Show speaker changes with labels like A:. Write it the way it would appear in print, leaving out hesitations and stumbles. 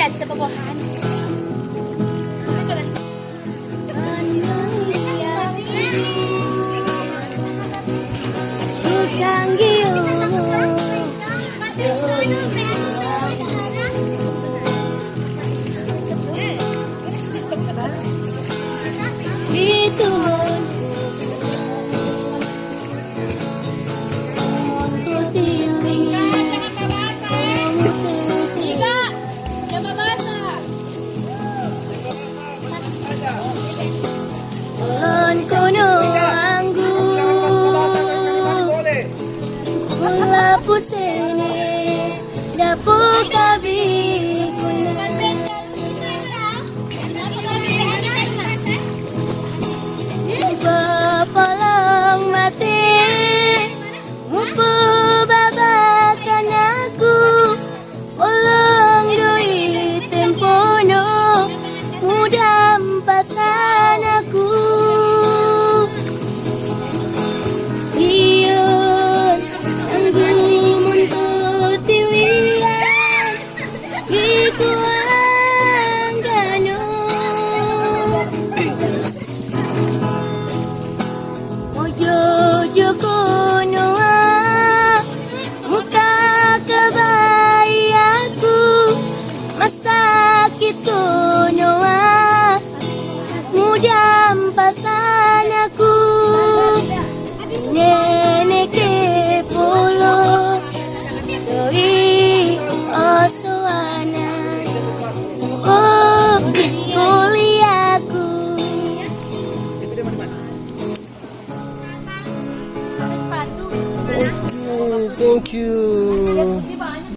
A: ya di tebobohan.
B: Pusene dapo kabi palang mati mupo babakan aku walang doi tempono mudam pasan aku siyon ang gumuntot tilian iko ang ganon Jojo kono muka kebayaku masakit kono mudam pasan aku nenek ke polo doi osoana oh kuliahku.
C: Thank you.